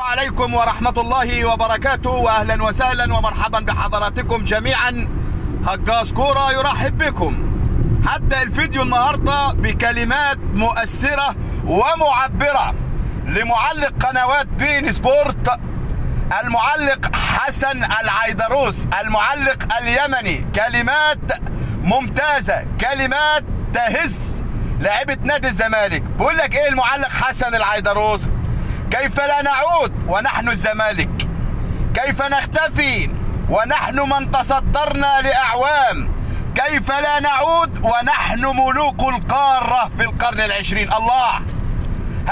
عليكم ورحمة الله وبركاته، وأهلا وسهلا ومرحبا بحضراتكم جميعا. هجاص كورة يرحب بكم. هبدأ الفيديو النهاردة بكلمات مؤثرة ومعبرة لمعلق قنوات بين سبورت، المعلق حسن العيدروس، المعلق اليمني. كلمات ممتازة، كلمات تهز لاعبة نادي الزمالك. بقول لك ايه المعلق حسن العيدروس؟ كيف لا نعود ونحن الزمالك؟ كيف نختفي ونحن من تصدرنا لأعوام؟ كيف لا نعود ونحن ملوك القارة في القرن العشرين؟ الله،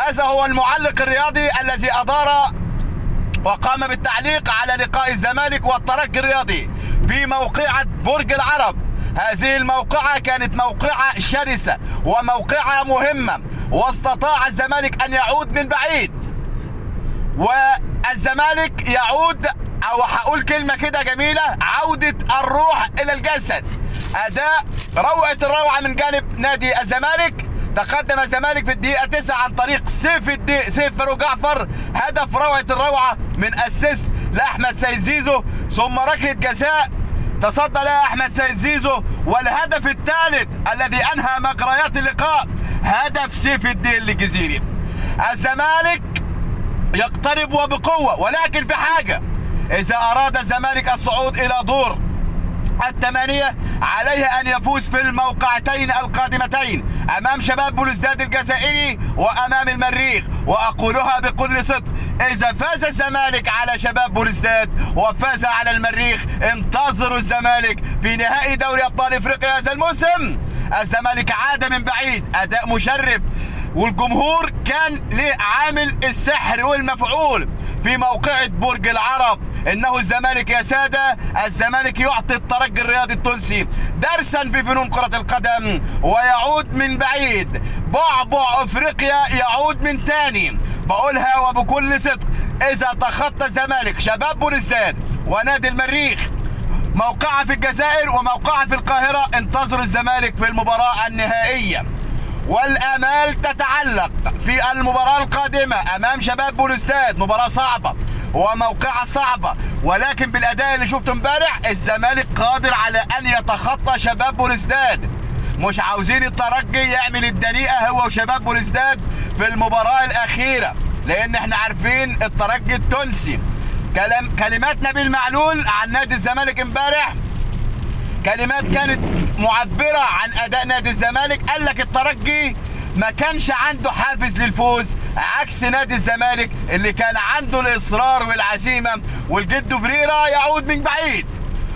هذا هو المعلق الرياضي الذي أدار وقام بالتعليق على لقاء الزمالك والترجي الرياضي في موقعة برج العرب. هذه الموقعة كانت موقعة شرسة وموقعة مهمة، واستطاع الزمالك أن يعود من بعيد، والزمالك يعود، أو هقول كلمة كده جميلة، عودة الروح إلى الجسد. أداء روعة الروعة من جانب نادي الزمالك. تقدم الزمالك في الدقيقة 9 عن طريق سيف فاروق جعفر، هدف روعة الروعة من أسيست لأحمد سيد زيزو، ثم ركلة جزاء تصدى لها أحمد سيد زيزو، والهدف الثالث الذي أنهى مجريات اللقاء هدف سيف الدين الجزيري. الزمالك يقترب وبقوة، ولكن في حاجة: إذا أراد الزمالك الصعود إلى دور الثمانية عليه أن يفوز في الموقعتين القادمتين أمام شباب بلوزداد الجزائري وأمام المريخ. وأقولها بكل صدق: إذا فاز الزمالك على شباب بلوزداد وفاز على المريخ، انتظروا الزمالك في نهائي دوري أبطال إفريقيا هذا الموسم. الزمالك عاد من بعيد، أداء مشرف، والجمهور كان له عامل السحر والمفعول في موقعة برج العرب. إنه الزمالك يا سادة، الزمالك يعطي الترجي الرياضي التونسي درسا في فنون كرة القدم، ويعود من بعيد. بعبع أفريقيا يعود من تاني. بقولها وبكل صدق: إذا تخطى الزمالك شباب بلوزداد ونادي المريخ، موقعة في الجزائر وموقعة في القاهرة، انتظروا الزمالك في المباراة النهائية. والآمال تتعلق في المباراة القادمة أمام شباب بلوزداد، مباراة صعبة وموقعة صعبة، ولكن بالأداء اللي شفته امبارح الزمالك قادر على أن يتخطى شباب بلوزداد. مش عاوزين الترجي يعمل الدنيئة هو وشباب بلوزداد في المباراة الأخيرة، لأن احنا عارفين الترجي التونسي. كلمات نبيل معلول عن نادي الزمالك امبارح كلمات كانت معبرة عن أداء نادي الزمالك. قال لك الترجي ما كانش عنده حافز للفوز، عكس نادي الزمالك اللي كان عنده الإصرار والعزيمة. والجد فريرة يعود من بعيد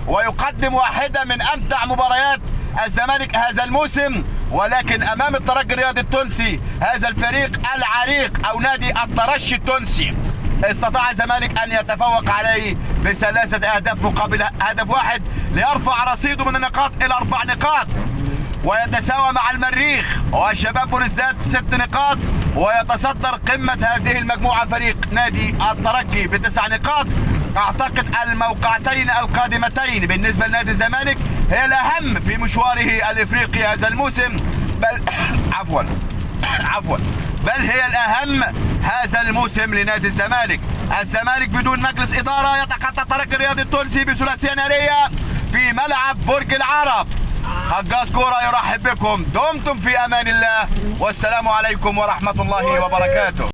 ويقدم واحدة من أمتع مباريات الزمالك هذا الموسم، ولكن أمام الترجي الرياضي التونسي، هذا الفريق العريق أو نادي الترشي التونسي، استطاع الزمالك أن يتفوق عليه ب3 أهداف مقابل هدف واحد، ليرفع رصيده من النقاط إلى 4 نقاط، ويتساوى مع المريخ وشباب بلوزداد 6 نقاط، ويتصدر قمة هذه المجموعة فريق نادي الترجي ب9 نقاط. أعتقد الموقعتين القادمتين بالنسبة لنادي الزمالك هي الأهم في مشواره الإفريقي هذا الموسم، بل بل هي الأهم هذا الموسم لنادي الزمالك. الزمالك بدون مجلس إدارة يتخطى الترجي الرياضي التونسي بثلاثية نارية في ملعب برج العرب. هجاص كورة يرحب بكم. دمتم في أمان الله، والسلام عليكم ورحمة الله وبركاته.